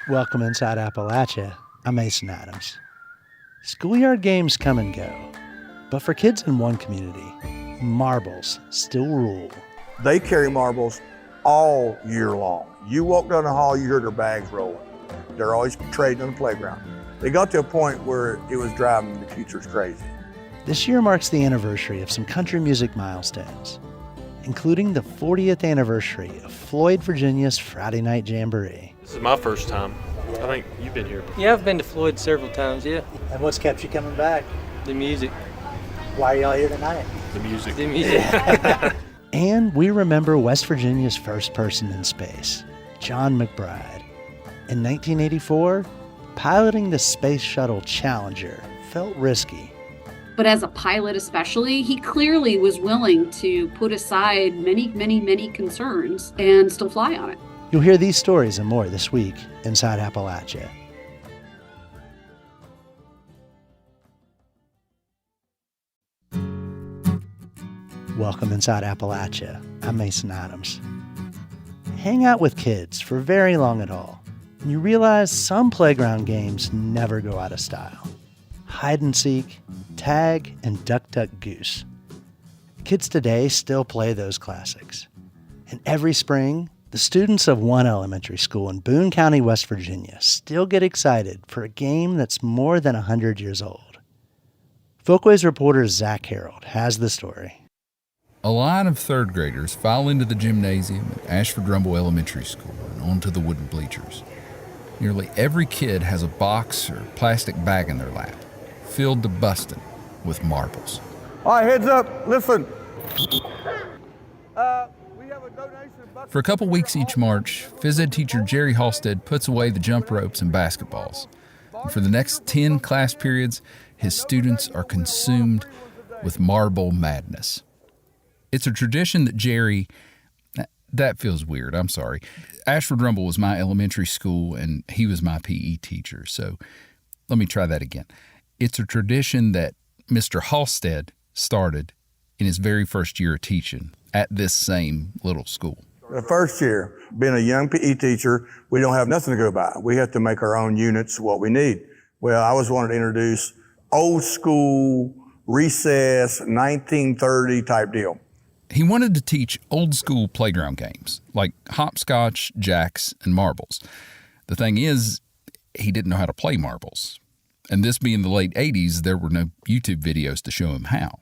Welcome inside Appalachia. I'm Mason Adams. Schoolyard games come and go, but for kids in one community, marbles still rule. They carry marbles all year long. You walk down the hall, you hear their bags rolling. They're always trading on the playground. They got to a point where it was driving the teachers crazy. This year marks the anniversary of some country music milestones, including the 40th anniversary of Floyd, Virginia's Friday Night Jamboree. This is my first time. I think you've been here. Yeah, I've been to Floyd several times, yeah. And what's kept you coming back? The music. Why are y'all here tonight? The music. The music. And we remember West Virginia's first person in space, Jon McBride. In 1984, piloting the Space Shuttle Challenger felt risky. But as a pilot especially, he clearly was willing to put aside many concerns and still fly on it. You'll hear these stories and more this week inside Appalachia. Welcome inside Appalachia. I'm Mason Adams. Hang out with kids for very long at all, and you realize some playground games never go out of style. Hide and seek, tag, and duck, duck, goose. Kids today still play those classics. And every spring, the students of one elementary school in Boone County, West Virginia, still get excited for a game that's more than 100 years old. Folkways reporter Zach Harold has the story. A line of third graders file into the gymnasium at Ashford-Rumble Elementary School and onto the wooden bleachers. Nearly every kid has a box or plastic bag in their lap, filled to busting with marbles. All right, heads up, listen. For a couple weeks each March, phys ed teacher Jerry Halstead puts away the jump ropes and basketballs. And for the next 10 class periods, his students are consumed with marble madness. It's a tradition that Jerry... That feels weird, I'm sorry. Ashford-Rumble was my elementary school, and he was my PE teacher, so let me try that again. It's a tradition that Mr. Halstead started in his very first year of teaching at this same little school. The first year, being a young PE teacher, we don't have nothing to go by. We have to make our own units, what we need. Well, I always wanted to introduce old school, recess, 1930 type deal. He wanted to teach old school playground games like hopscotch, jacks, and marbles. The thing is, he didn't know how to play marbles. And this being the late 80s, there were no YouTube videos to show him how.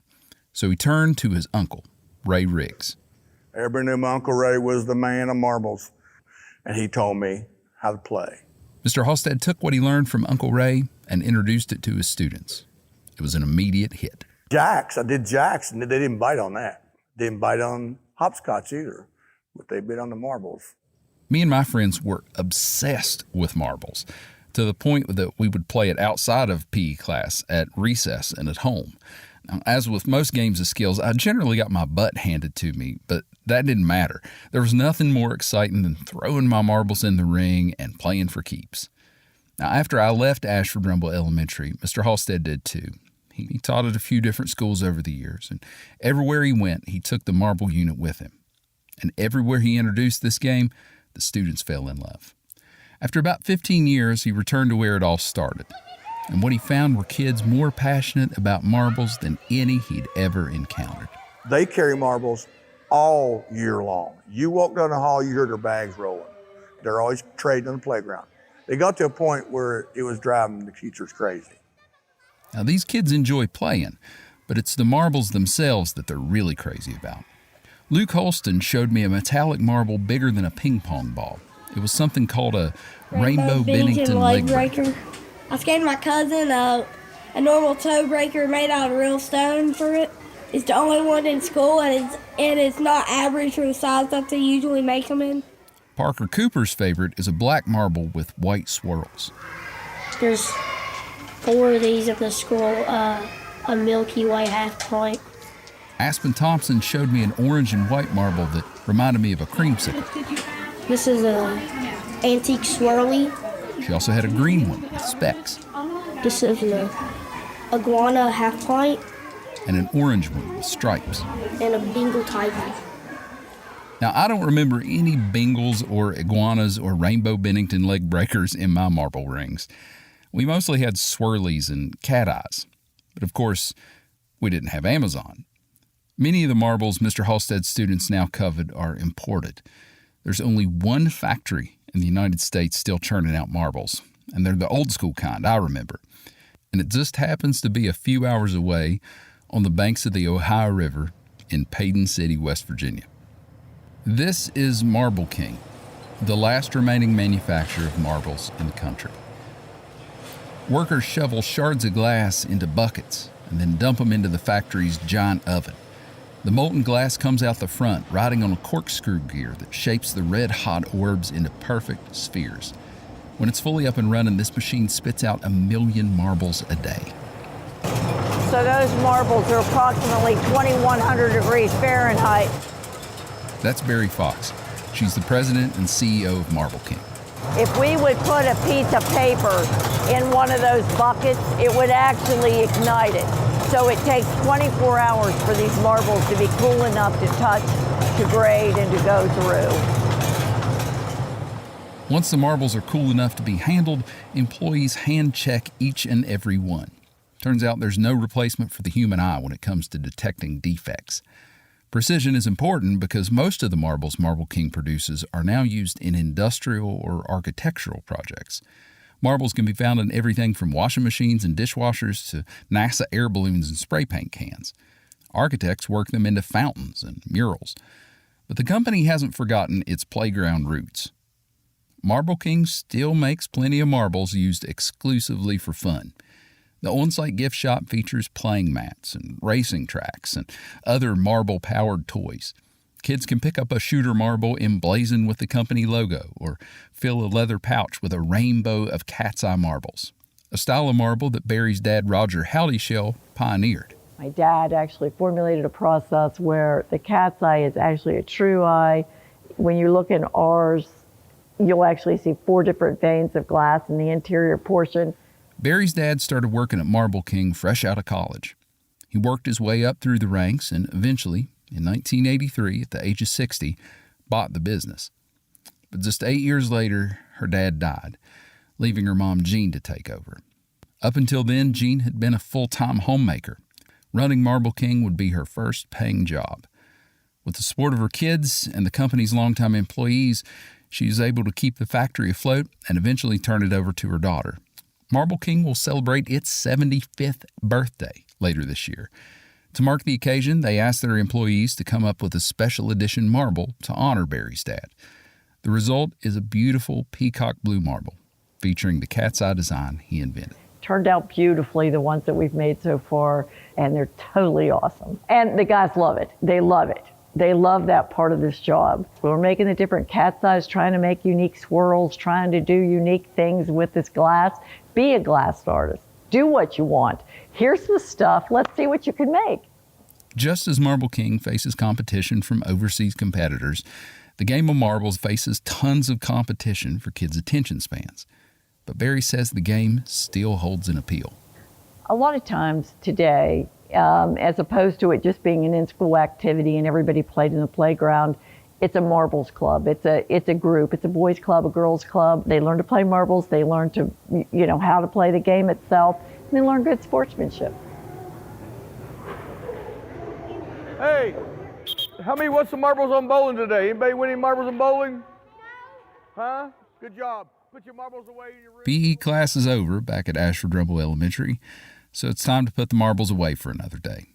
So he turned to his uncle, Ray Riggs. Everybody knew my Uncle Ray was the man of marbles, and he told me how to play. Mr. Halstead took what he learned from Uncle Ray and introduced it to his students. It was an immediate hit. Jacks, I did jacks, and they didn't bite on that. Didn't bite on hopscotch either, but they bit on the marbles. Me and my friends were obsessed with marbles, to the point that we would play it outside of PE class, at recess, and at home. Now, as with most games of skills, I generally got my butt handed to me, but that didn't matter. There was nothing more exciting than throwing my marbles in the ring and playing for keeps. Now, after I left Ashford-Rumble Elementary, Mr. Halstead did too. He taught at a few different schools over the years, and everywhere he went, he took the marble unit with him. And everywhere he introduced this game, the students fell in love. After about 15 years, he returned to where it all started. And what he found were kids more passionate about marbles than any he'd ever encountered. They carry marbles all year long. You walk down the hall, you hear their bags rolling. They're always trading on the playground. They got to a point where it was driving the teachers crazy. Now, these kids enjoy playing, but it's the marbles themselves that they're really crazy about. Luke Holston showed me a metallic marble bigger than a ping pong ball. It was something called a Rainbow Bennington leg breaker. I gave my cousin a normal toe breaker made out of real stone for it. It's the only one in school, and it's not average for the size that they usually make them in. Parker Cooper's favorite is a black marble with white swirls. There's 4 of these at the school, a Milky Way half pint. Aspen Thompson showed me an orange and white marble that reminded me of a creamsicle. This is a antique swirly. She also had a green one with specks. This is an iguana half pint. And an orange one with stripes. And a Bengal tiger. Now, I don't remember any Bengals or iguanas or rainbow Bennington leg breakers in my marble rings. We mostly had swirlies and cat eyes. But of course, we didn't have Amazon. Many of the marbles Mr. Halstead's students now covet are imported. There's only one factory in the United States still churning out marbles, and they're the old school kind I remember. And it just happens to be a few hours away on the banks of the Ohio River in Paden City, West Virginia. This is Marble King, the last remaining manufacturer of marbles in the country. Workers shovel shards of glass into buckets and then dump them into the factory's giant oven. The molten glass comes out the front, riding on a corkscrew gear that shapes the red-hot orbs into perfect spheres. When it's fully up and running, this machine spits out 1 million marbles a day. So those marbles are approximately 2,100 degrees Fahrenheit. That's Barry Fox. She's the president and CEO of Marble King. If we would put a piece of paper in one of those buckets, it would actually ignite it. So it takes 24 hours for these marbles to be cool enough to touch, to grade, and to go through. Once the marbles are cool enough to be handled, employees hand check each and every one. Turns out there's no replacement for the human eye when it comes to detecting defects. Precision is important because most of the marbles Marble King produces are now used in industrial or architectural projects. Marbles can be found in everything from washing machines and dishwashers to NASA air balloons and spray paint cans. Architects work them into fountains and murals. But the company hasn't forgotten its playground roots. Marble King still makes plenty of marbles used exclusively for fun. The on-site gift shop features playing mats and racing tracks and other marble-powered toys. Kids can pick up a shooter marble emblazoned with the company logo or fill a leather pouch with a rainbow of cat's eye marbles, a style of marble that Barry's dad, Roger Howdyshell, pioneered. My dad actually formulated a process where the cat's eye is actually a true eye. When you look in ours, you'll actually see 4 different veins of glass in the interior portion. Barry's dad started working at Marble King fresh out of college. He worked his way up through the ranks and eventually, in 1983, at the age of 60, bought the business. But just 8 years later, her dad died, leaving her mom, Jean, to take over. Up until then, Jean had been a full-time homemaker. Running Marble King would be her first paying job. With the support of her kids and the company's longtime employees, she was able to keep the factory afloat and eventually turn it over to her daughter. Marble King will celebrate its 75th birthday later this year. To mark the occasion, they asked their employees to come up with a special edition marble to honor Barry's dad. The result is a beautiful peacock blue marble featuring the cat's eye design he invented. Turned out beautifully, the ones that we've made so far, and they're totally awesome. And the guys love it. They love it. They love that part of this job. We're making the different cat's eyes, trying to make unique swirls, trying to do unique things with this glass. Be a glass artist. Do what you want. Here's the stuff. Let's see what you can make. Just as Marble King faces competition from overseas competitors, the game of marbles faces tons of competition for kids' attention spans. But Barry says the game still holds an appeal. A lot of times today, as opposed to it just being an in-school activity and everybody played in the playground, it's a marbles club. It's a group. It's a boys club, a girls club. They learn to play marbles. They learn to, how to play the game itself. And they learn good sportsmanship. Hey, what's the marbles on bowling today? Anybody win any marbles in bowling? Huh? Good job. Put your marbles away in your room. PE class is over back at Ashford Rumble Elementary, so it's time to put the marbles away for another day.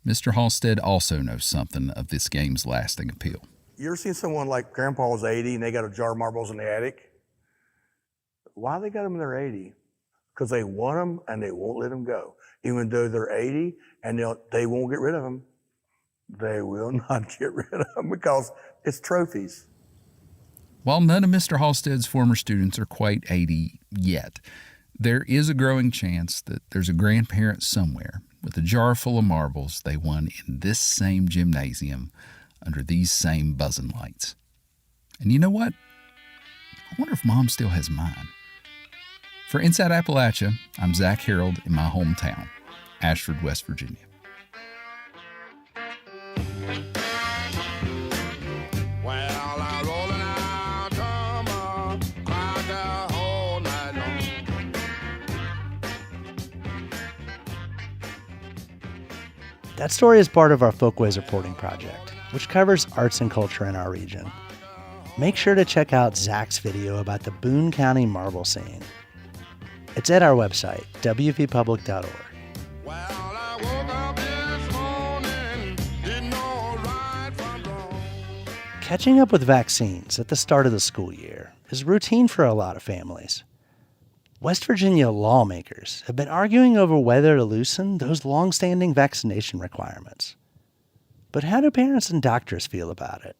Mr. Halstead also knows something of this game's lasting appeal. You ever seen someone like Grandpa's 80 and they got a jar of marbles in the attic? Why they got them in their 80? Because they want them and they won't let them go. Even though they're 80 and they won't get rid of them. They will not get rid of them because it's trophies. While none of Mr. Halstead's former students are quite 80 yet, there is a growing chance that there's a grandparent somewhere with a jar full of marbles they won in this same gymnasium under these same buzzing lights. And you know what? I wonder if Mom still has mine. For Inside Appalachia, I'm Zach Harold in my hometown, Ashford, West Virginia. That story is part of our Folkways reporting project, which covers arts and culture in our region. Make sure to check out Zach's video about the Boone County marble scene. It's at our website, wvpublic.org. Catching up with vaccines at the start of the school year is routine for a lot of families. West Virginia lawmakers have been arguing over whether to loosen those long-standing vaccination requirements. But how do parents and doctors feel about it?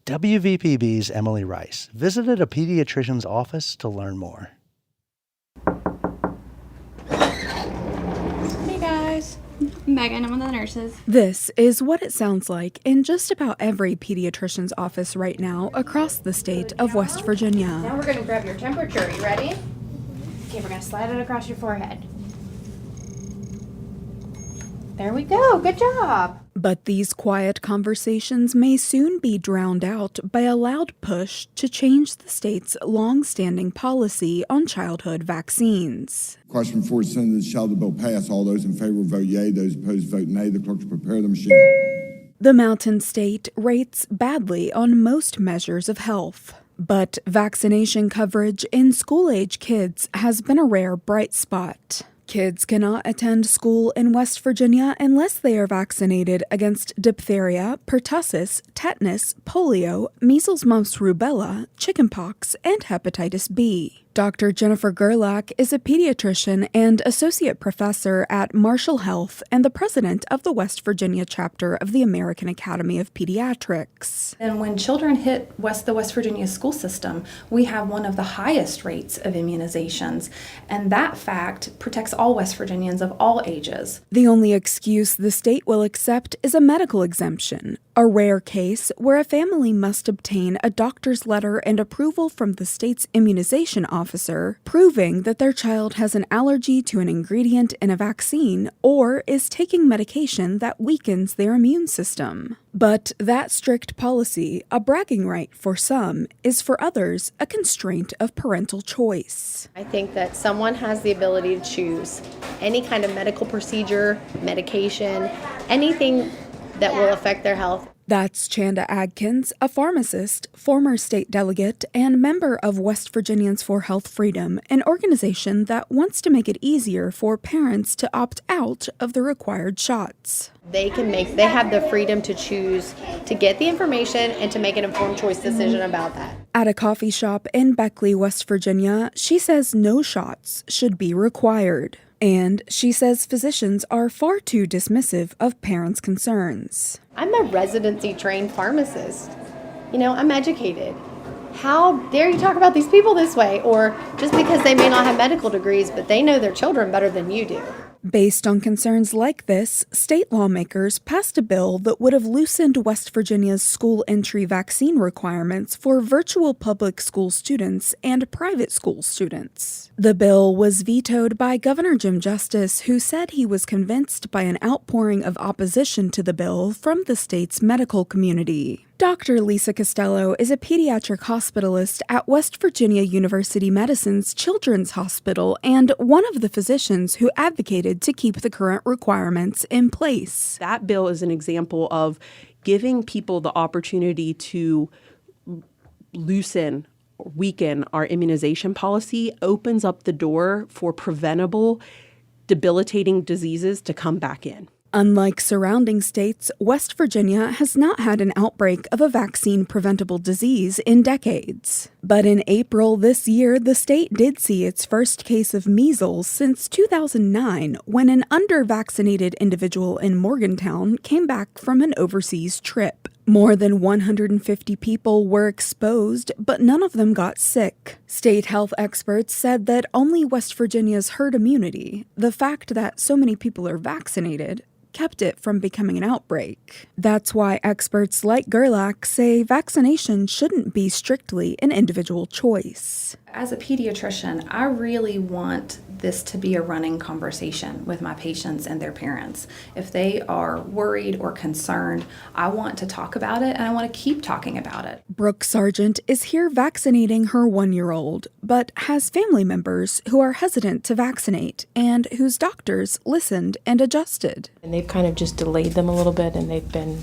WVPB's Emily Rice visited a pediatrician's office to learn more. Hey guys, Megan, I'm one of the nurses. This is what it sounds like in just about every pediatrician's office right now across the state of West Virginia. Now we're going to grab your temperature. Are you ready? Okay, we're going to slide it across your forehead. There we go. Good job. But these quiet conversations may soon be drowned out by a loud push to change the state's long-standing policy on childhood vaccines. Question 4 is send this shall the bill pass. All those in favor vote yea. Those opposed vote nay. The clerk to prepare the machine. The Mountain State rates badly on most measures of health. But vaccination coverage in school-age kids has been a rare bright spot. Kids cannot attend school in West Virginia unless they are vaccinated against diphtheria, pertussis, tetanus, polio, measles, mumps, rubella, chickenpox, and hepatitis B. Dr. Jennifer Gerlach is a pediatrician and associate professor at Marshall Health and the president of the West Virginia chapter of the American Academy of Pediatrics. And when children hit the West Virginia school system, we have one of the highest rates of immunizations, and that fact protects all West Virginians of all ages. The only excuse the state will accept is a medical exemption, a rare case where a family must obtain a doctor's letter and approval from the state's immunization officer proving that their child has an allergy to an ingredient in a vaccine or is taking medication that weakens their immune system. But that strict policy, a bragging right for some, is for others a constraint of parental choice. I think that someone has the ability to choose any kind of medical procedure, medication, anything that will affect their health. That's Chanda Adkins, a pharmacist, former state delegate, and member of West Virginians for Health Freedom, an organization that wants to make it easier for parents to opt out of the required shots. They have the freedom to choose to get the information and to make an informed choice decision about that. At a coffee shop in Beckley, West Virginia, she says no shots should be required. And she says physicians are far too dismissive of parents' concerns. I'm a residency-trained pharmacist. I'm educated. How dare you talk about these people this way? Or just because they may not have medical degrees, but they know their children better than you do. Based on concerns like this, state lawmakers passed a bill that would have loosened West Virginia's school entry vaccine requirements for virtual public school students and private school students. The bill was vetoed by Governor Jim Justice, who said he was convinced by an outpouring of opposition to the bill from the state's medical community. Dr. Lisa Costello is a pediatric hospitalist at West Virginia University Medicine's Children's Hospital and one of the physicians who advocated to keep the current requirements in place. That bill is an example of giving people the opportunity to loosen or weaken our immunization policy, opens up the door for preventable, debilitating diseases to come back in. Unlike surrounding states, West Virginia has not had an outbreak of a vaccine-preventable disease in decades. But in April this year, the state did see its first case of measles since 2009, when an under-vaccinated individual in Morgantown came back from an overseas trip. More than 150 people were exposed, but none of them got sick. State health experts said that only West Virginia's herd immunity, the fact that so many people are vaccinated, kept it from becoming an outbreak. That's why experts like Gerlach say vaccination shouldn't be strictly an individual choice. As a pediatrician, I really want this to be a running conversation with my patients and their parents. If they are worried or concerned, I want to talk about it and I want to keep talking about it. Brooke Sargent is here vaccinating her 1-year-old, but has family members who are hesitant to vaccinate and whose doctors listened and adjusted. And they've kind of just delayed them a little bit, and they've been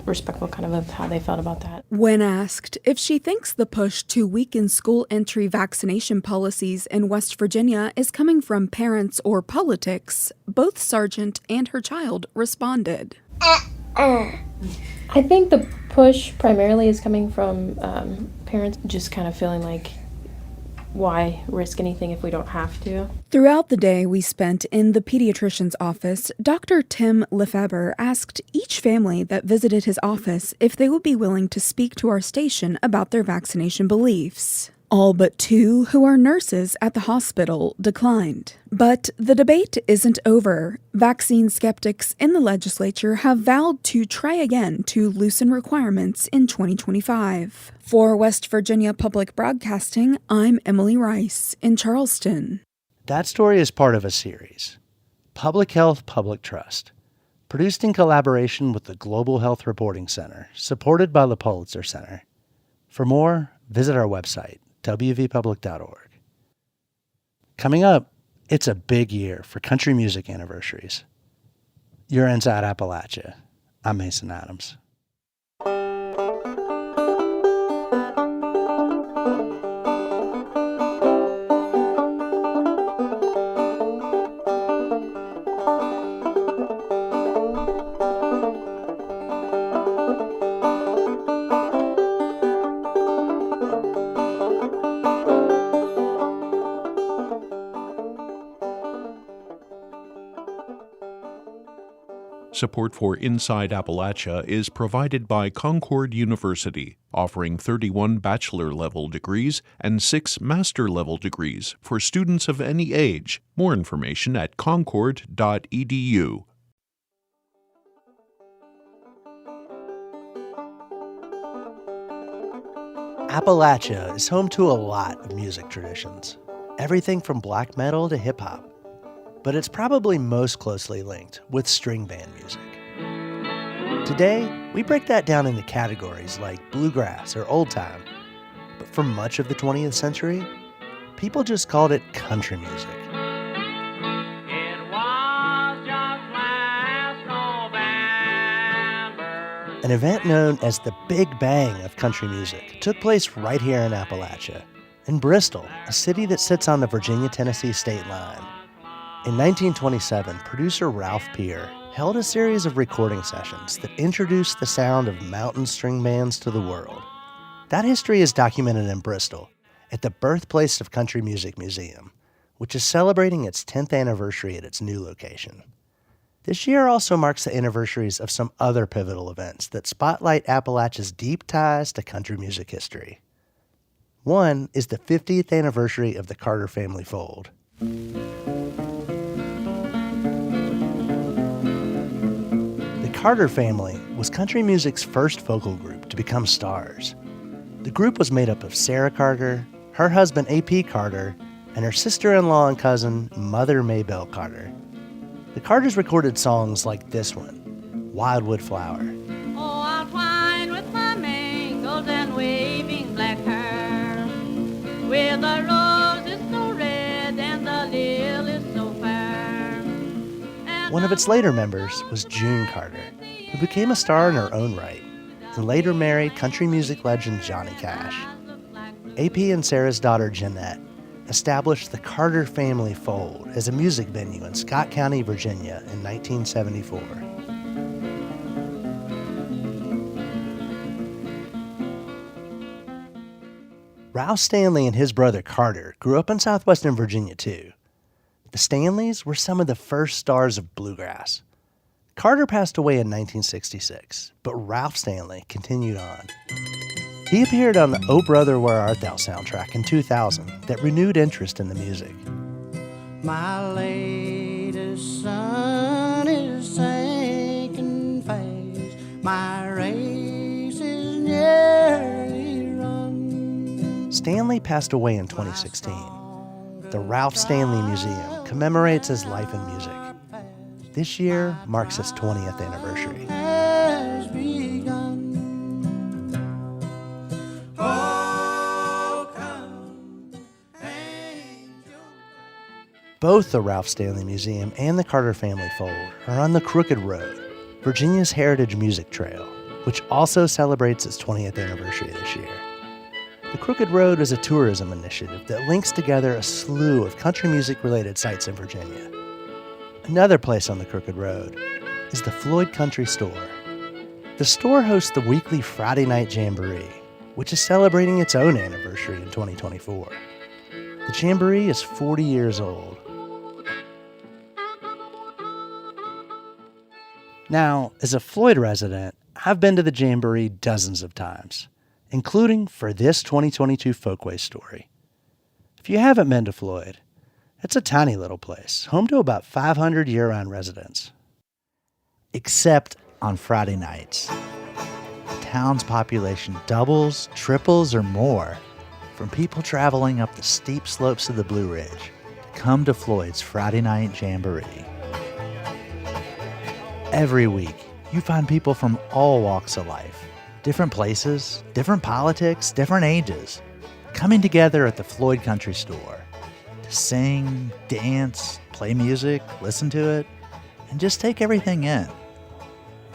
respectful kind of how they felt about that. When asked if she thinks the push to weaken school entry vaccination policies in West Virginia is coming from parents or politics, both Sargent and her child responded. I think the push primarily is coming from parents just kind of feeling like, why risk anything if we don't have to? Throughout the day we spent in the pediatrician's office, Dr. Tim Lefebvre asked each family that visited his office if they would be willing to speak to our station about their vaccination beliefs. All but 2 who are nurses at the hospital declined. But the debate isn't over. Vaccine skeptics in the legislature have vowed to try again to loosen requirements in 2025. For West Virginia Public Broadcasting, I'm Emily Rice in Charleston. That story is part of a series, Public Health, Public Trust, produced in collaboration with the Global Health Reporting Center, supported by the Pulitzer Center. For more, visit our website, wvpublic.org. Coming up, it's a big year for country music anniversaries. You're Inside Appalachia. I'm Mason Adams. Support for Inside Appalachia is provided by Concord University, offering 31 bachelor-level degrees and 6 master-level degrees for students of any age. More information at concord.edu. Appalachia is home to a lot of music traditions, everything from black metal to hip-hop. But it's probably most closely linked with string band music. Today, we break that down into categories like bluegrass or old time. But for much of the 20th century, people just called it country music. An event known as the Big Bang of country music took place right here in Appalachia, in Bristol, a city that sits on the Virginia-Tennessee state line. In 1927, producer Ralph Peer held a series of recording sessions that introduced the sound of mountain string bands to the world. That history is documented in Bristol at the Birthplace of Country Music Museum, which is celebrating its 10th anniversary at its new location. This year also marks the anniversaries of some other pivotal events that spotlight Appalachia's deep ties to country music history. One is the 50th anniversary of the Carter family fold. The Carter family was country music's first vocal group to become stars. The group was made up of Sarah Carter, her husband A.P. Carter, and her sister-in-law and cousin, Mother Maybelle Carter. The Carters recorded songs like this one, Wildwood Flower. Oh, I'll twine with my mangles and waving black hair, where the rose is so red and the lily so fair. One of its later members was June Carter, who became a star in her own right and later married country music legend Johnny Cash. A.P. and Sarah's daughter Jeanette established the Carter Family Fold as a music venue in Scott County, Virginia in 1974. Ralph Stanley and his brother Carter grew up in southwestern Virginia too. The Stanleys were some of the first stars of bluegrass. Carter passed away in 1966, but Ralph Stanley continued on. He appeared on the Oh Brother, Where Art Thou soundtrack in 2000 that renewed interest in the music. My latest sun is sinking fast. My race is nearly run. Stanley passed away in 2016. The Ralph Stanley Museum commemorates his life in music. This year marks his 20th anniversary. Has begun. Oh, come, angel. Both the Ralph Stanley Museum and the Carter Family Fold are on the Crooked Road, Virginia's heritage music trail, which also celebrates its 20th anniversary this year. The Crooked Road is a tourism initiative that links together a slew of country music-related sites in Virginia. Another place on the Crooked Road is the Floyd Country Store. The store hosts the weekly Friday Night Jamboree, which is celebrating its own anniversary in 2024. The Jamboree is 40 years old. Now, as a Floyd resident, I've been to the Jamboree dozens of times, including for this 2022 Folkway story. If you haven't been to Floyd, it's a tiny little place, home to about 500 year-round residents. Except on Friday nights. The town's population doubles, triples, or more from people traveling up the steep slopes of the Blue Ridge to come to Floyd's Friday Night Jamboree. Every week, you find people from all walks of life, different places, different politics, different ages, coming together at the Floyd Country Store to sing, dance, play music, listen to it, and just take everything in.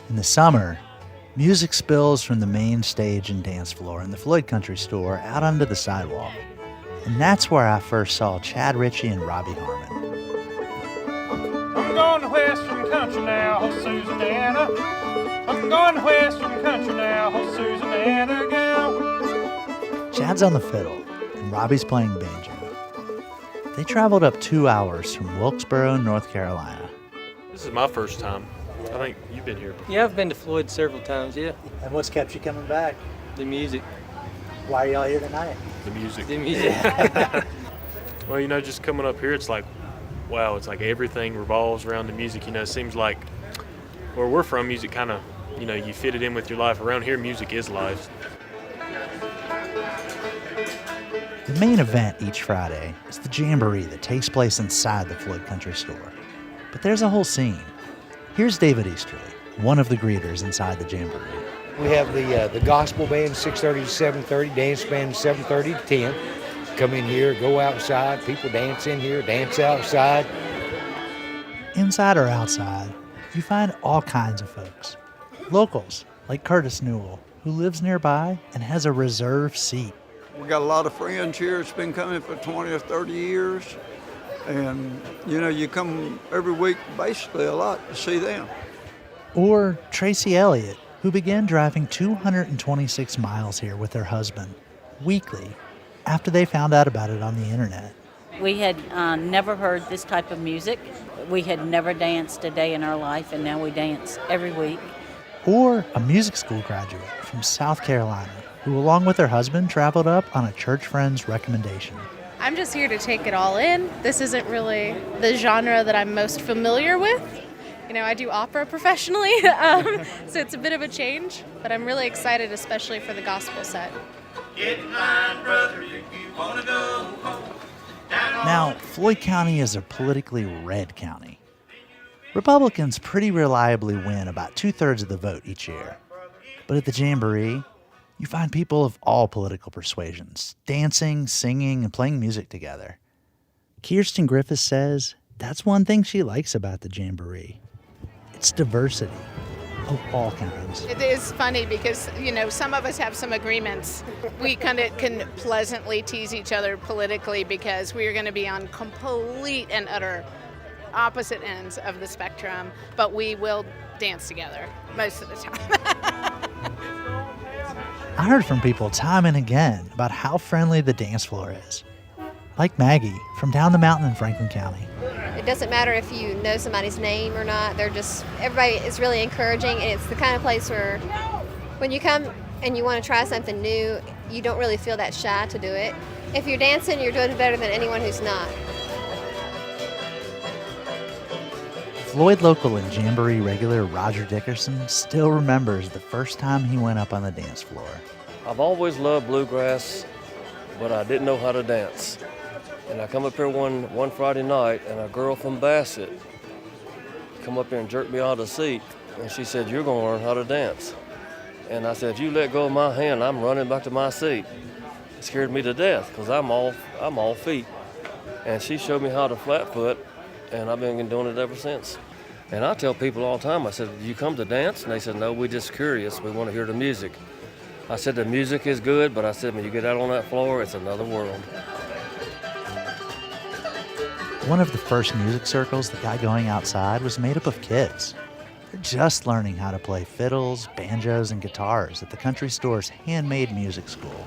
In the summer, music spills from the main stage and dance floor in the Floyd Country Store out onto the sidewalk. And that's where I first saw Chad Ritchie and Robbie Harmon. I'm going to Western Country now, oh Susanna. I'm going to Western Country now, oh Susanna girl. Chad's on the fiddle, and Robbie's playing banjo. They traveled up 2 hours from Wilkesboro, North Carolina. This is my first time. I think you've been here before. Yeah, I've been to Floyd several times, yeah. And what's kept you coming back? The music. Why are y'all here tonight? The music. The music. Well, just coming up here, it's like, wow, it's like everything revolves around the music. It seems like where we're from, music kind of, you fit it in with your life. Around here, music is life. The main event each Friday is the Jamboree that takes place inside the Floyd Country Store. But there's a whole scene. Here's David Easterly, one of the greeters inside the Jamboree. We have the gospel band 6:30 to 7:30, dance band 7:30 to 10. Come in here, go outside, people dance in here, dance outside. Inside or outside, you find all kinds of folks. Locals, like Curtis Newell, who lives nearby and has a reserved seat. We got a lot of friends here. It's been coming for 20 or 30 years. And, you come every week, basically a lot, to see them. Or Tracy Elliott, who began driving 226 miles here with her husband, weekly, after they found out about it on the internet. We had never heard this type of music. We had never danced a day in our life, and now we dance every week. Or a music school graduate from South Carolina, who along with her husband traveled up on a church friend's recommendation. I'm just here to take it all in. This isn't really the genre that I'm most familiar with. I do opera professionally, so it's a bit of a change, but I'm really excited, especially for the gospel set. Get in line, brother, if you want to go home. Now, Floyd County is a politically red county. Republicans pretty reliably win about 2/3 of the vote each year. But at the Jamboree, you find people of all political persuasions, dancing, singing, and playing music together. Kirsten Griffiths says that's one thing she likes about the Jamboree. It's diversity of all kinds. It is funny because, some of us have some agreements. We kind of can pleasantly tease each other politically because we are going to be on complete and utter opposite ends of the spectrum, but we will dance together most of the time. I heard from people time and again about how friendly the dance floor is. Like Maggie from down the mountain in Franklin County. It doesn't matter if you know somebody's name or not. Everybody is really encouraging, and it's the kind of place where when you come and you want to try something new, you don't really feel that shy to do it. If you're dancing, you're doing better than anyone who's not. Floyd local and Jamboree regular Roger Dickerson still remembers the first time he went up on the dance floor. I've always loved bluegrass, but I didn't know how to dance. And I come up here one Friday night, and a girl from Bassett come up here and jerked me out of the seat, and she said, "You're going to learn how to dance." And I said, "If you let go of my hand, I'm running back to my seat." It scared me to death because I'm all feet. And she showed me how to flat foot, and I've been doing it ever since. And I tell people all the time, I said, "Do you come to dance?" And they said, "No, we're just curious. We want to hear the music." I said, "The music is good, but I said, when you get out on that floor, it's another world." One of the first music circles that got going outside was made up of kids. They're just learning how to play fiddles, banjos, and guitars at the country store's handmade music school.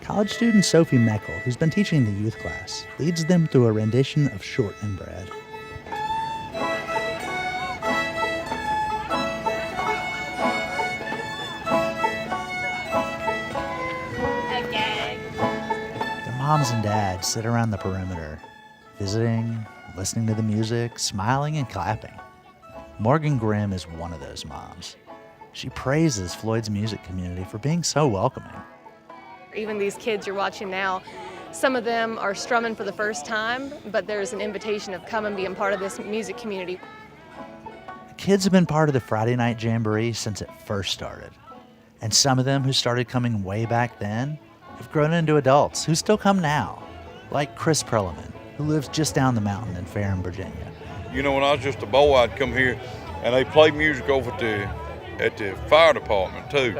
College student Sophie Meckel, who's been teaching the youth class, leads them through a rendition of Short and Bread. Their moms and dads sit around the perimeter, visiting, listening to the music, smiling and clapping. Morgan Grimm is one of those moms. She praises Floyd's music community for being so welcoming. Even these kids you're watching now, some of them are strumming for the first time, but there's an invitation of come and be a part of this music community. The kids have been part of the Friday Night Jamboree since it first started. And some of them who started coming way back then have grown into adults who still come now, like Chris Perlman, who lives just down the mountain in Ferrum, Virginia. You know, when I was just a boy, I'd come here, and they played music over at the fire department too.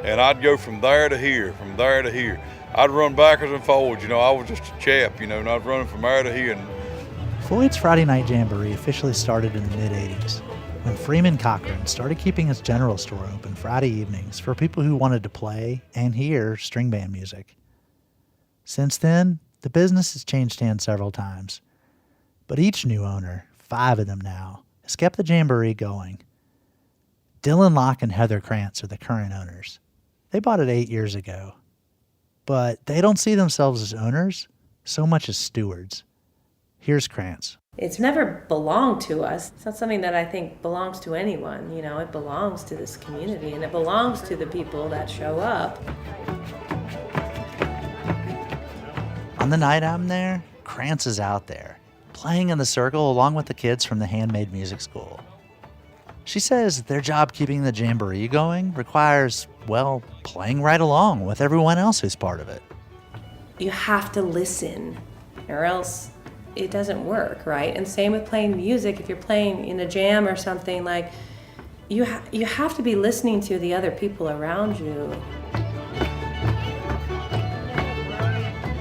And I'd go from there to here, from there to here. I'd run backwards and forwards, you know, I was just a chap, you know, and I was running from there to here. Floyd's Friday Night Jamboree officially started in the mid-'80s, when Freeman Cochran started keeping his general store open Friday evenings for people who wanted to play and hear string band music. Since then, the business has changed hands several times, but each new owner, 5 of them now, has kept the Jamboree going. Dylan Locke and Heather Krantz are the current owners. They bought it 8 years ago. But they don't see themselves as owners so much as stewards. Here's Krantz. It's never belonged to us. It's not something that I think belongs to anyone. You know, it belongs to this community, and it belongs to the people that show up. On the night I'm there, Krantz is out there, playing in the circle along with the kids from the handmade music school. She says their job keeping the Jamboree going requires, well, playing right along with everyone else who's part of it. You have to listen, or else it doesn't work, right? And same with playing music. If you're playing in a jam or something, like, you have to be listening to the other people around you.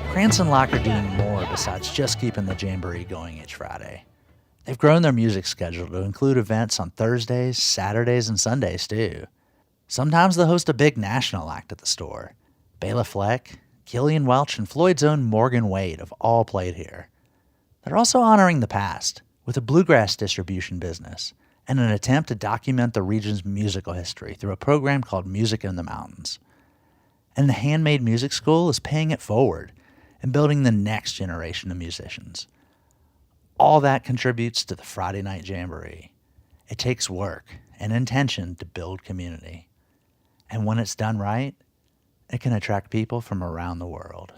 Krantz and Locke are doing more besides just keeping the Jamboree going each Friday. They've grown their music schedule to include events on Thursdays, Saturdays, and Sundays, too. Sometimes they'll host a big national act at the store. Bela Fleck, Killian Welch, and Floyd's own Morgan Wade have all played here. They're also honoring the past with a bluegrass distribution business and an attempt to document the region's musical history through a program called Music in the Mountains. And the Handmade Music School is paying it forward and building the next generation of musicians. All that contributes to the Friday Night Jamboree. It takes work and intention to build community. And when it's done right, it can attract people from around the world.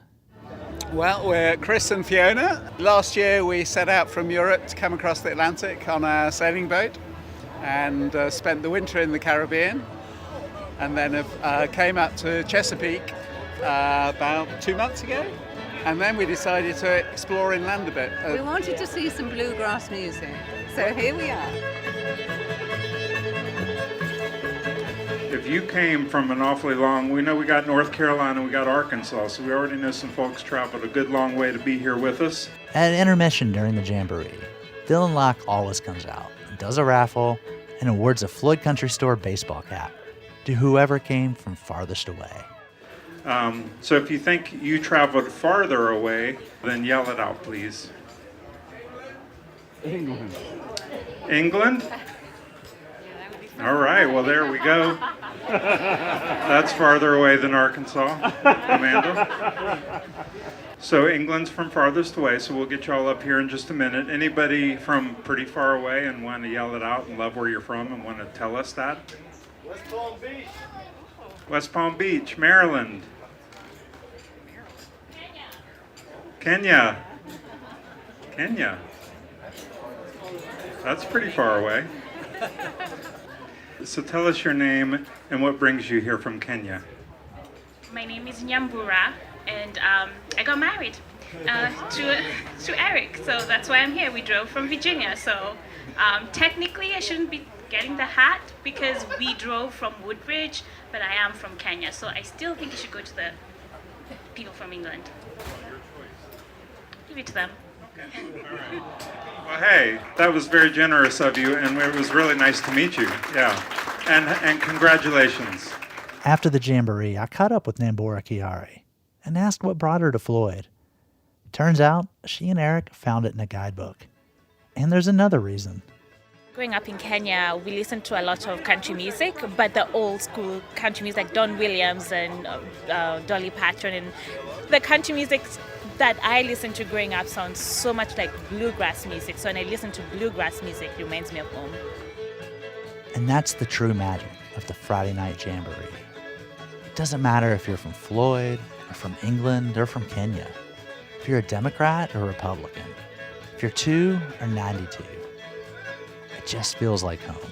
Well, we're Chris and Fiona. Last year we set out from Europe to come across the Atlantic on a sailing boat and spent the winter in the Caribbean, and then came up to Chesapeake about 2 months ago. And then we decided to explore inland a bit. We wanted to see some bluegrass music, so here we are. If you came from an awfully long, we know we got North Carolina, we got Arkansas, so we already know some folks traveled a good long way to be here with us. At intermission during the Jamboree, Dylan Locke always comes out and does a raffle and awards a Floyd Country Store baseball cap to whoever came from farthest away. So if you think you traveled farther away, then yell it out, please. England. England? All right, well, there we go. That's farther away than Arkansas, Amanda. So England's from farthest away, so we'll get you all up here in just a minute. Anybody from pretty far away and want to yell it out and love where you're from and want to tell us that? West Palm Beach. West Palm Beach, Maryland. Kenya. Kenya. That's pretty far away. So tell us your name and what brings you here from Kenya. My name is Nyambura, and I got married to Eric, so that's why I'm here. We drove from Virginia, so technically I shouldn't be getting the hat because we drove from Woodbridge, but I am from Kenya, so I still think you should go to the people from England. Give it to them. Well, hey, that was very generous of you, and it was really nice to meet you. Yeah, and congratulations. After the Jamboree, I caught up with Nyambura Kiari and asked what brought her to Floyd. Turns out, she and Eric found it in a guidebook. And there's another reason. Growing up in Kenya, we listened to a lot of country music, but the old school country music like Don Williams and Dolly Parton, and the country music that I listened to growing up sounds so much like bluegrass music. So when I listen to bluegrass music, it reminds me of home. And that's the true magic of the Friday Night Jamboree. It doesn't matter if you're from Floyd or from England or from Kenya, if you're a Democrat or Republican, if you're 2 or 92. It just feels like home.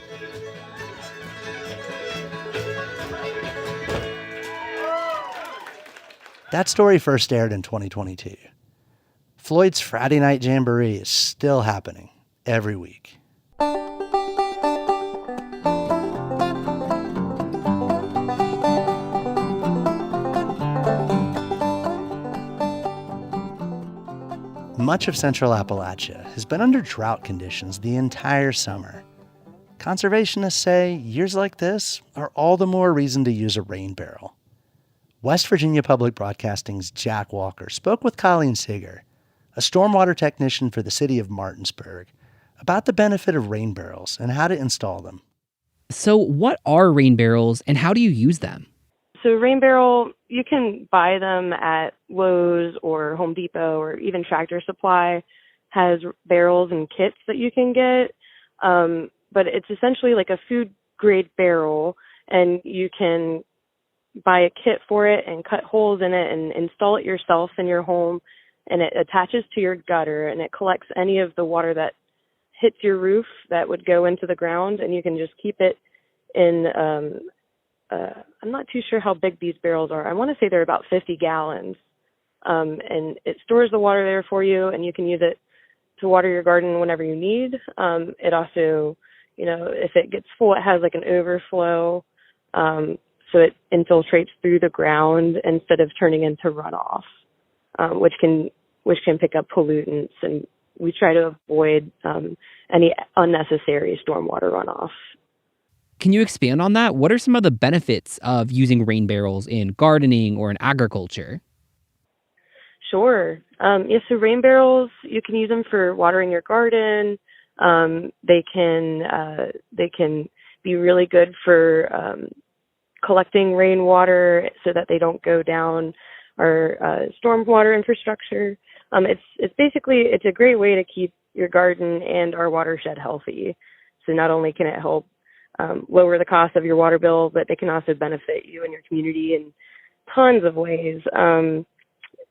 That story first aired in 2022. Floyd's Friday Night Jamboree is still happening every week. Much of central Appalachia has been under drought conditions the entire summer. Conservationists say years like this are all the more reason to use a rain barrel. West Virginia Public Broadcasting's Jack Walker spoke with Colleen Seeger, a stormwater technician for the city of Martinsburg, about the benefit of rain barrels and how to install them. So what are rain barrels and how do you use them? So rain barrel, you can buy them at Lowe's or Home Depot or even Tractor Supply has barrels and kits that you can get. But it's essentially like a food grade barrel, and you can buy a kit for it and cut holes in it and install it yourself in your home, and it attaches to your gutter and it collects any of the water that hits your roof that would go into the ground, and you can just keep it in I'm not too sure how big these barrels are. I want to say they're about 50 gallons. And it stores the water there for you, and you can use it to water your garden whenever you need. It also, if it gets full, it has like an overflow. So it infiltrates through the ground instead of turning into runoff, which can pick up pollutants. And we try to avoid any unnecessary stormwater runoff. Can you expand on that? What are some of the benefits of using rain barrels in gardening or in agriculture? Sure. So rain barrels, you can use them for watering your garden. They can be really good for collecting rainwater so that they don't go down our stormwater infrastructure. It's a great way to keep your garden and our watershed healthy. So not only can it help lower the cost of your water bill, but they can also benefit you and your community in tons of ways.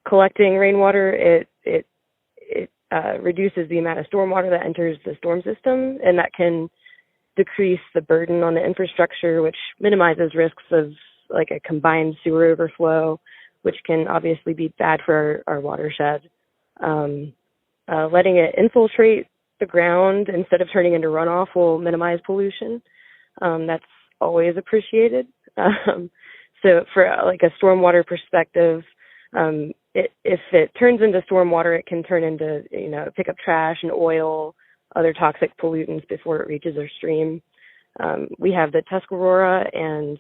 Collecting rainwater, it reduces the amount of stormwater that enters the storm system, and that can decrease the burden on the infrastructure, which minimizes risks of like a combined sewer overflow, which can obviously be bad for our watershed. Letting it infiltrate the ground instead of turning into runoff will minimize pollution. That's always appreciated. So for like a stormwater perspective, if it turns into stormwater, it can turn into, pick up trash and oil, other toxic pollutants before it reaches our stream. We have the Tuscarora and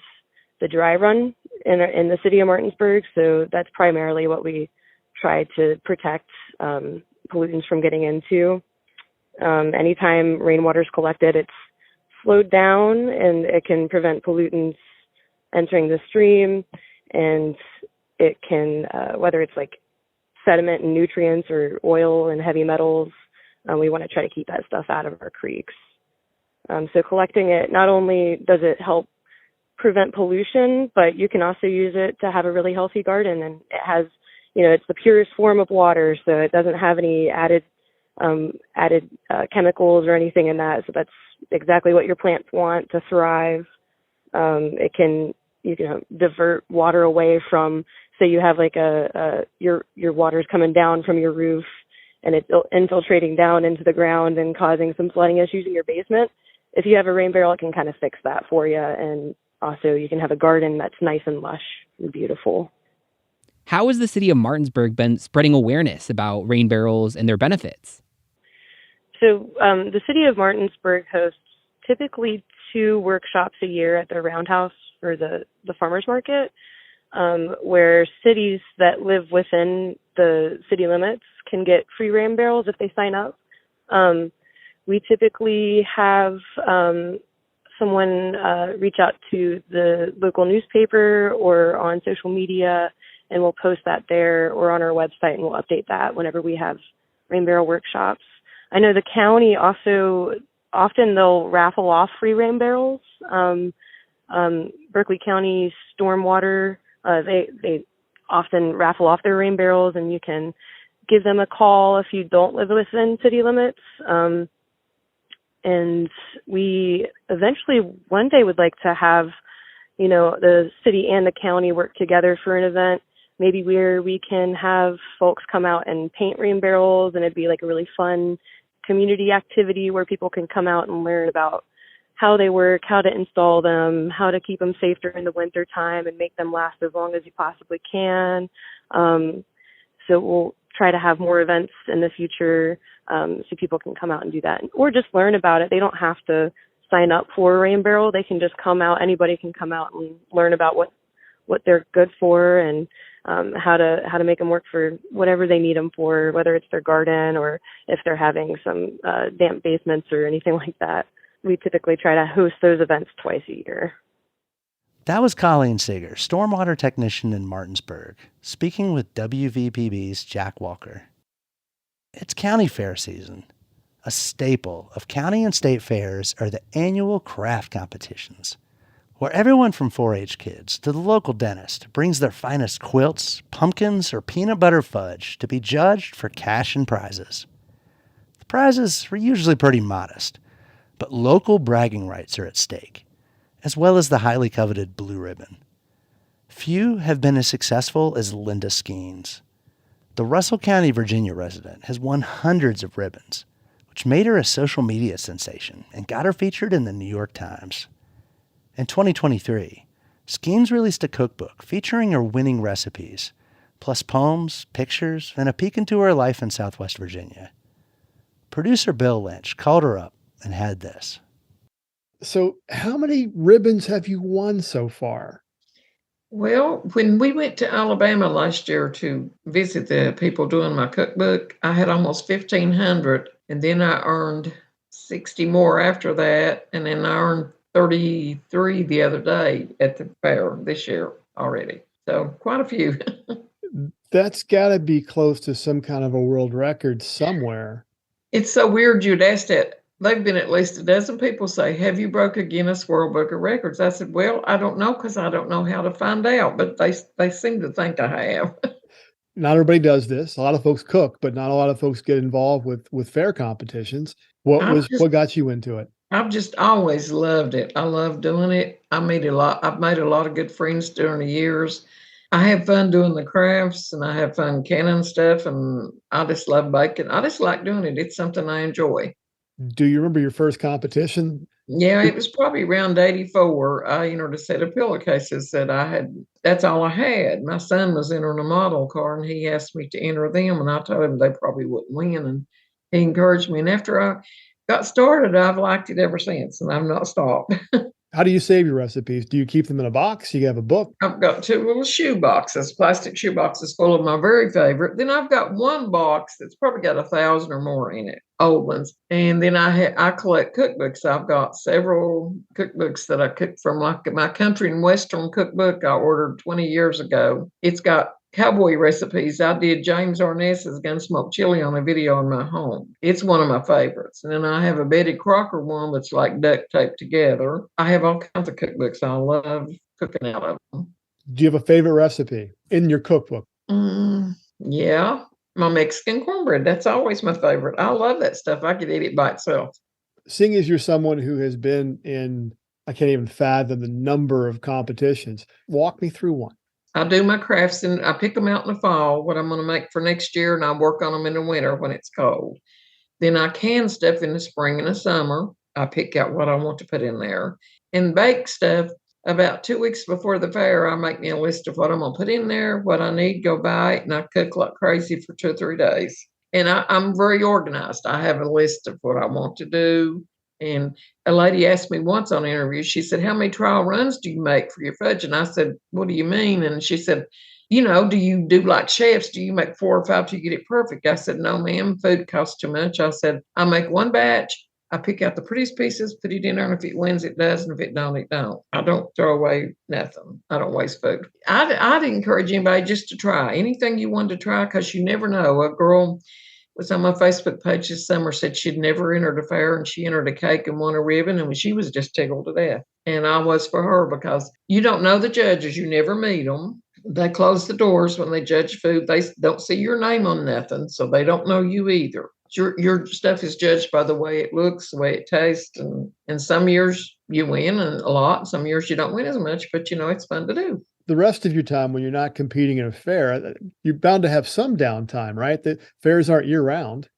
the dry run in the city of Martinsburg, so that's primarily what we try to protect pollutants from getting into. Anytime rainwater is collected, it's slowed down, and it can prevent pollutants entering the stream, and it can, whether it's like sediment and nutrients or oil and heavy metals, we want to try to keep that stuff out of our creeks. So collecting it, not only does it help prevent pollution, but you can also use it to have a really healthy garden, and it has, it's the purest form of water, so it doesn't have any added chemicals or anything in that. So that's exactly what your plants want to thrive. It can, divert water away from, say you have like your water's coming down from your roof and it's infiltrating down into the ground and causing some flooding issues in your basement. If you have a rain barrel, it can kind of fix that for you. And also you can have a garden that's nice and lush and beautiful. How has the city of Martinsburg been spreading awareness about rain barrels and their benefits? So the city of Martinsburg hosts typically 2 workshops a year at their roundhouse for the farmers market, where cities that live within the city limits can get free rain barrels if they sign up. We typically have someone reach out to the local newspaper or on social media, and we'll post that there or on our website, and we'll update that whenever we have rain barrel workshops. I know the county also, often they'll raffle off free rain barrels. Berkeley County Stormwater, they often raffle off their rain barrels, and you can give them a call if you don't live within city limits. And we eventually one day would like to have, the city and the county work together for an event, maybe where we can have folks come out and paint rain barrels, and it'd be like a really fun community activity where people can come out and learn about how they work, how to install them, how to keep them safe during the winter time and make them last as long as you possibly can. So we'll try to have more events in the future so people can come out and do that, or just learn about it. They don't have to sign up for a rain barrel. They can just come out. Anybody can come out and learn about what they're good for and how to make them work for whatever they need them for, whether it's their garden or if they're having some damp basements or anything like that. We typically try to host those events twice a year. That was Colleen Seeger, stormwater technician in Martinsburg, speaking with WVPB's Jack Walker. It's county fair season. A staple of county and state fairs are the annual craft competitions, where everyone from 4-H kids to the local dentist brings their finest quilts, pumpkins, or peanut butter fudge to be judged for cash and prizes. The prizes are usually pretty modest, but local bragging rights are at stake, as well as the highly coveted blue ribbon. Few have been as successful as Linda Skeens. The Russell County, Virginia resident has won hundreds of ribbons, which made her a social media sensation and got her featured in the New York Times. In 2023, Skeens released a cookbook featuring her winning recipes, plus poems, pictures, and a peek into her life in Southwest Virginia. Producer Bill Lynch called her up and had this. So how many ribbons have you won so far? Well, when we went to Alabama last year to visit the people doing my cookbook, I had almost 1,500, and then I earned 60 more after that, and then I earned 33 the other day at the fair this year already. So quite a few. That's got to be close to some kind of a world record somewhere. It's so weird you'd ask that. They've been at least a dozen people say, have you broke a Guinness World Book of Records? I said, well, I don't know because I don't know how to find out, but they seem to think I have. Not everybody does this. A lot of folks cook, but not a lot of folks get involved with fair competitions. What got you into it? I've just always loved it. I love doing it. I've made a lot of good friends during the years. I have fun doing the crafts and I have fun canning stuff, and I just love baking. I just like doing it. It's something I enjoy. Do you remember your first competition? Yeah, it was probably around 84. I entered a set of pillowcases that I had. That's all I had. My son was entering a model car, and he asked me to enter them, and I told him they probably wouldn't win, and he encouraged me. And after I got started, I've liked it ever since, and I've not stopped. How do you save your recipes? Do you keep them in a box? You have a book? I've got 2 little shoe boxes, plastic shoe boxes full of my very favorite. Then I've got one box that's probably got 1,000 or more in it, old ones. And then I collect cookbooks. I've got several cookbooks that I cooked from, like my country and western cookbook I ordered 20 years ago. It's got cowboy recipes. I did James Arness's Gunsmoke Chili on a video in my home. It's one of my favorites. And then I have a Betty Crocker one that's like duct taped together. I have all kinds of cookbooks. I love cooking out of them. Do you have a favorite recipe in your cookbook? Yeah, my Mexican cornbread. That's always my favorite. I love that stuff. I could eat it by itself. Seeing as you're someone who has been in, I can't even fathom the number of competitions, walk me through one. I do my crafts and I pick them out in the fall, what I'm going to make for next year, and I work on them in the winter when it's cold. Then I can stuff in the spring and the summer. I pick out what I want to put in there. And bake stuff, about 2 weeks before the fair, I make me a list of what I'm going to put in there, what I need, go buy it, and I cook like crazy for 2 or 3 days. And I'm very organized. I have a list of what I want to do. And a lady asked me once on an interview, she said, how many trial runs do you make for your fudge? And I said, what do you mean? And she said, do you do like chefs? Do you make 4 or 5 till you get it perfect? I said, no, ma'am, food costs too much. I said, I make one batch. I pick out the prettiest pieces, put it in there, and if it wins, it does, and if it don't, it don't. I don't throw away nothing. I don't waste food. I'd encourage anybody just to try anything you want to try, because you never know. A girl was on my Facebook page this summer, said she'd never entered a fair, and she entered a cake and won a ribbon, and she was just tickled to death. And I was for her, because you don't know the judges. You never meet them. They close the doors when they judge food. They don't see your name on nothing, so they don't know you either. Your stuff is judged by the way it looks, the way it tastes, and some years you win and a lot, some years you don't win as much, but it's fun to do. The rest of your time when you're not competing in a fair, you're bound to have some downtime, right? The fairs aren't year round.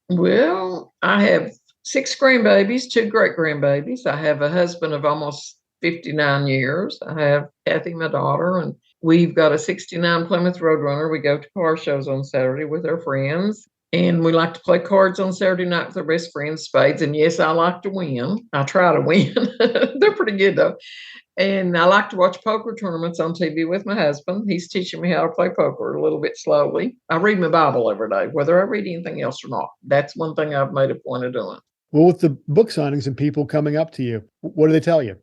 Well, I have 6 grandbabies, 2 great grandbabies. I have a husband of almost 59 years. I have Kathy, my daughter, and we've got a 69 Plymouth Roadrunner. We go to car shows on Saturday with our friends. And we like to play cards on Saturday night with our best friends, spades. And yes, I like to win. I try to win. They're pretty good, though. And I like to watch poker tournaments on TV with my husband. He's teaching me how to play poker a little bit slowly. I read my Bible every day, whether I read anything else or not. That's one thing I've made a point of doing. Well, with the book signings and people coming up to you, what do they tell you?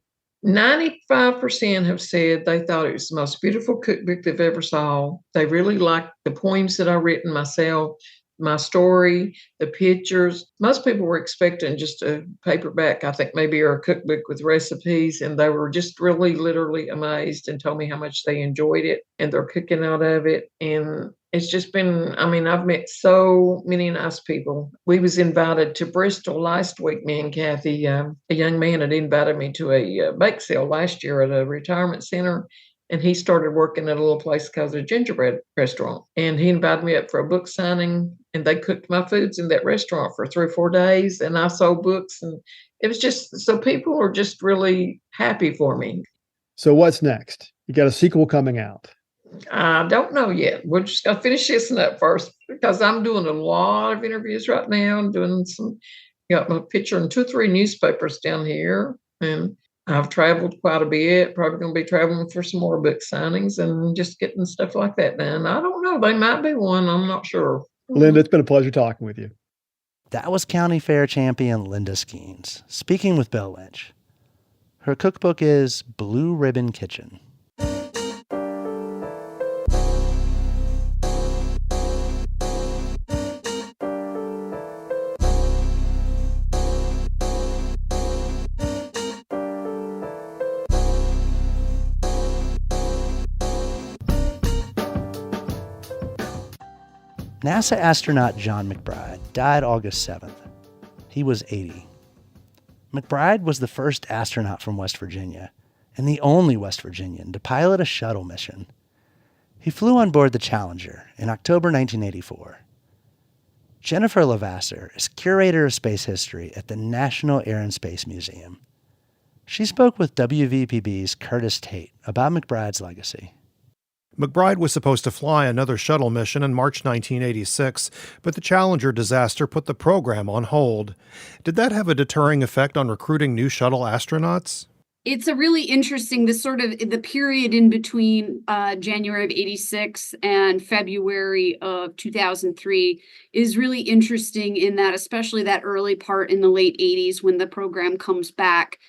95% have said they thought it was the most beautiful cookbook they've ever saw. They really liked the poems that I've written myself, my story, the pictures. Most people were expecting just a paperback, I think maybe, or a cookbook with recipes, and they were just really literally amazed and told me how much they enjoyed it and they're cooking out of it. And it's just been, I've met so many nice people. We was invited to Bristol last week, me and Kathy. A young man had invited me to a bake sale last year at a retirement center. And he started working at a little place called a gingerbread restaurant. And he invited me up for a book signing, and they cooked my foods in that restaurant for 3 or 4 days. And I sold books, and it was just, so people are just really happy for me. So what's next? You got a sequel coming out. I don't know yet. We're just going to finish this one up first, because I'm doing a lot of interviews right now. I'm doing got my picture in 2 or 3 newspapers down here. And I've traveled quite a bit, probably going to be traveling for some more book signings and just getting stuff like that done. I don't know. They might be one. I'm not sure. Linda, it's been a pleasure talking with you. That was County Fair champion Linda Skeens speaking with Bill Lynch. Her cookbook is Blue Ribbon Kitchen. NASA astronaut Jon McBride died August 7th. He was 80. McBride was the first astronaut from West Virginia, and the only West Virginian to pilot a shuttle mission. He flew on board the Challenger in October 1984. Jennifer Levasseur is curator of space history at the National Air and Space Museum. She spoke with WVPB's Curtis Tate about McBride's legacy. McBride was supposed to fly another shuttle mission in March 1986, but the Challenger disaster put the program on hold. Did that have a deterring effect on recruiting new shuttle astronauts? It's a really interesting, the period in between January of 86 and February of 2003 is really interesting in that, especially that early part in the late 80s when the program comes back.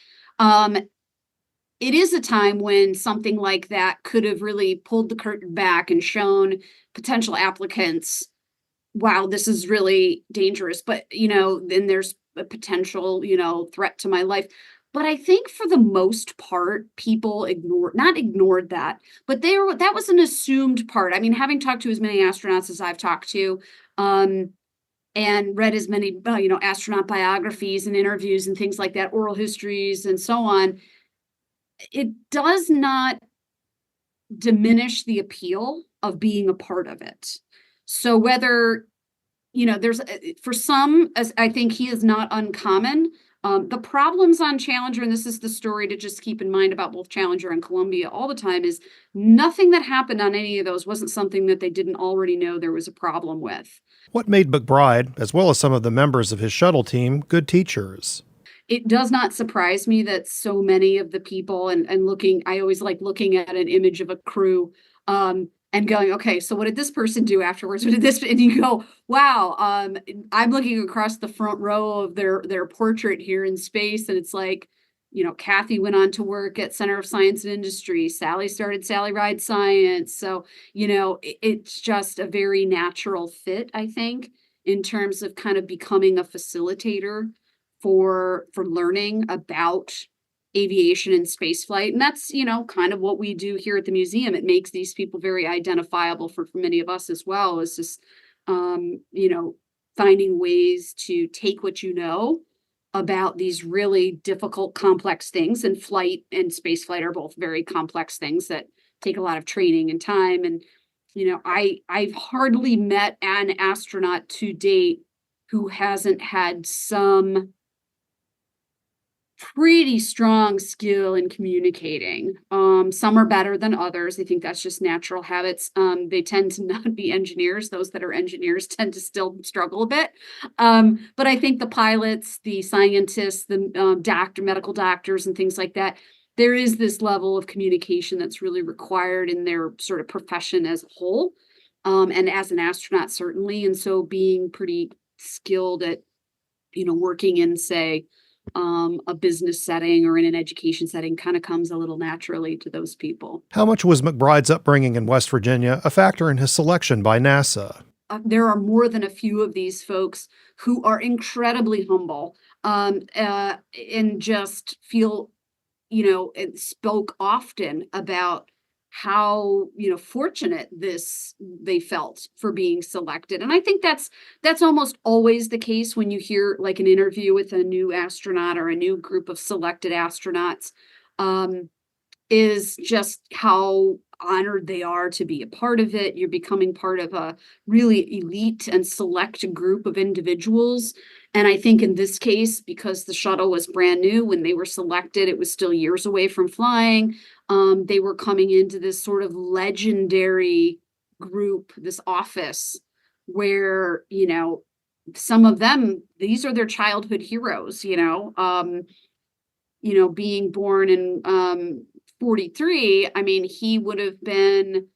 It is a time when something like that could have really pulled the curtain back and shown potential applicants, wow, this is really dangerous. But, then there's a potential, threat to my life. But I think for the most part, people not ignored that, but that was an assumed part. I mean, having talked to as many astronauts as I've talked to, and read as many, astronaut biographies and interviews and things like that, oral histories and so on, it does not diminish the appeal of being a part of it. So whether, there's for some, as I think he is not uncommon. The problems on Challenger, and this is the story to just keep in mind about both Challenger and Columbia all the time, is nothing that happened on any of those wasn't something that they didn't already know there was a problem with. What made McBride, as well as some of the members of his shuttle team, good teachers? It does not surprise me that so many of the people and I always like looking at an image of a crew, and going, okay, so what did this person do afterwards? What did this? And you go, wow, I'm looking across the front row of their portrait here in space. And it's like, Kathy went on to work at Center of Science and Industry. Sally started Sally Ride Science. So, it's just a very natural fit, I think, in terms of kind of becoming a facilitator for learning about aviation and space flight. And that's, kind of what we do here at the museum. It makes these people very identifiable for many of us as well, is just, finding ways to take what you know about these really difficult, complex things. And flight and space flight are both very complex things that take a lot of training and time. And, I've hardly met an astronaut to date who hasn't had some pretty strong skill in communicating. Some are better than others. I think that's just natural habits. They tend to not be engineers. Those that are engineers tend to still struggle a bit. But I think the pilots, the scientists, the medical doctors and things like that, there is this level of communication that's really required in their sort of profession as a whole. And as an astronaut, certainly. And so being pretty skilled at, working in, say, a business setting or in an education setting kind of comes a little naturally to those people. How much was McBride's upbringing in West Virginia a factor in his selection by NASA? There are more than a few of these folks who are incredibly humble, and just feel, and spoke often about how fortunate they felt for being selected. And I think that's almost always the case when you hear like an interview with a new astronaut or a new group of selected astronauts, is just how honored they are to be a part of it. You're becoming part of a really elite and select group of individuals. And I think in this case, because the shuttle was brand new when they were selected, it was still years away from flying. They were coming into this sort of legendary group, this office where, some of them, these are their childhood heroes, being born in 43. I mean, he would have been,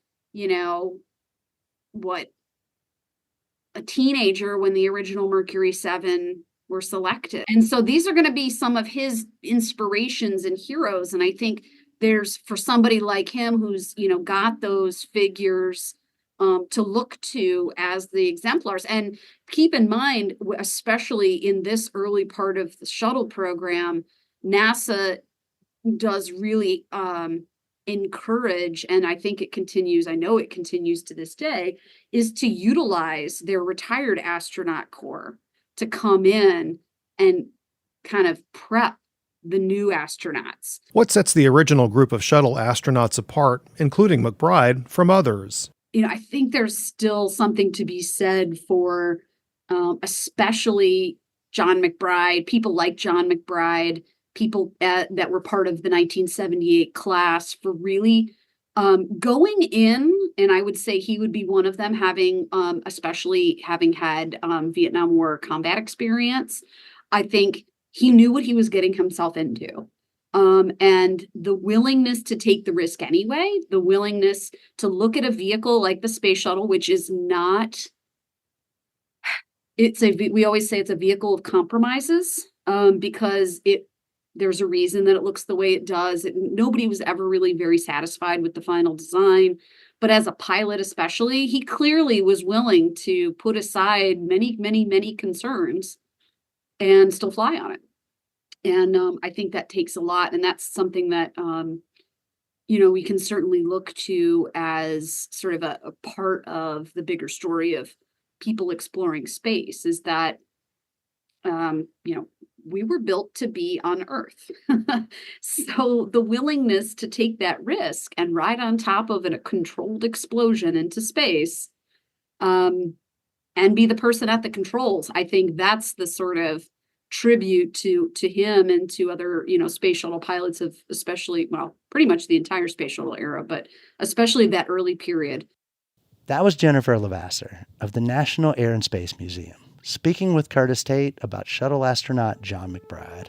a teenager when the original Mercury 7 were selected. And so these are going to be some of his inspirations and heroes. And I think there's, for somebody like him who's, got those figures to look to as the exemplars. And keep in mind, especially in this early part of the shuttle program, NASA does really encourage, and I think I know it continues to this day, is to utilize their retired astronaut corps to come in and kind of prep the new astronauts. What sets the original group of shuttle astronauts apart, including McBride, from others? I think there's still something to be said for especially Jon McBride, people like Jon McBride, people that were part of the 1978 class, for really going in, and I would say he would be one of them, especially having had Vietnam War combat experience. I think he knew what he was getting himself into. And the willingness to take the risk anyway, the willingness to look at a vehicle like the space shuttle, which is not, we always say it's a vehicle of compromises, because there's a reason that it looks the way it does. Nobody was ever really very satisfied with the final design. But as a pilot especially, he clearly was willing to put aside many, many, many concerns and still fly on it. And I think that takes a lot. And that's something that, we can certainly look to as sort of a part of the bigger story of people exploring space, is that, we were built to be on Earth. So the willingness to take that risk and ride on top of a controlled explosion into space, and be the person at the controls, I think that's the sort of tribute to him and to other, space shuttle pilots of especially, well, pretty much the entire space shuttle era, but especially that early period. That was Jennifer Levasseur of the National Air and Space Museum, speaking with Curtis Tate about shuttle astronaut Jon McBride.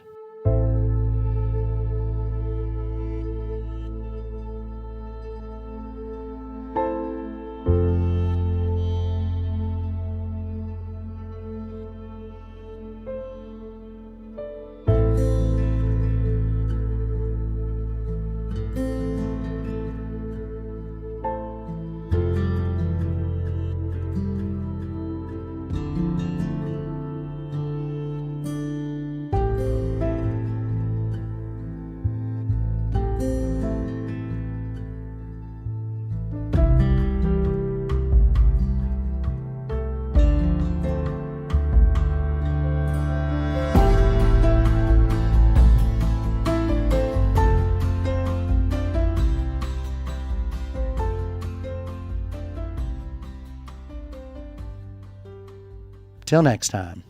Till next time,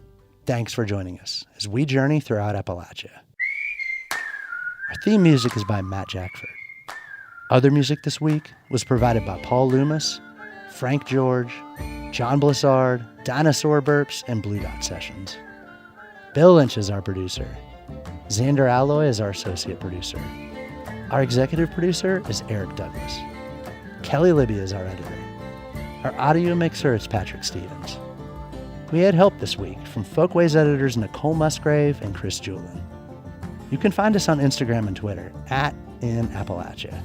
thanks for joining us as we journey throughout Appalachia. Our theme music is by Matt Jackford. Other music this week was provided by Paul Loomis, Frank George, John Blissard, Dinosaur Burps, and Blue Dot Sessions. Bill Lynch is our producer. Xander Alloy is our associate producer. Our executive producer is Eric Douglas. Kelly Libby is our editor. Our audio mixer is Patrick Stevens. We had help this week from Folkways editors Nicole Musgrave and Chris Julin. You can find us on Instagram and Twitter @InAppalachia.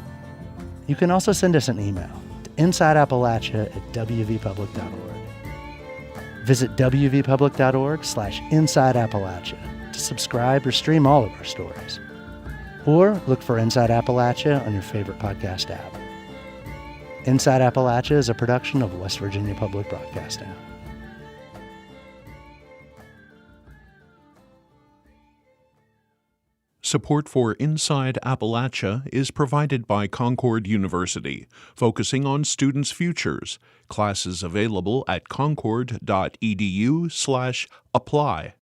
You can also send us an email to insideappalachia@wvpublic.org. Visit wvpublic.org/InsideAppalachia to subscribe or stream all of our stories. Or look for Inside Appalachia on your favorite podcast app. Inside Appalachia is a production of West Virginia Public Broadcasting. Support for Inside Appalachia is provided by Concord University, focusing on students' futures. Classes available at concord.edu/apply.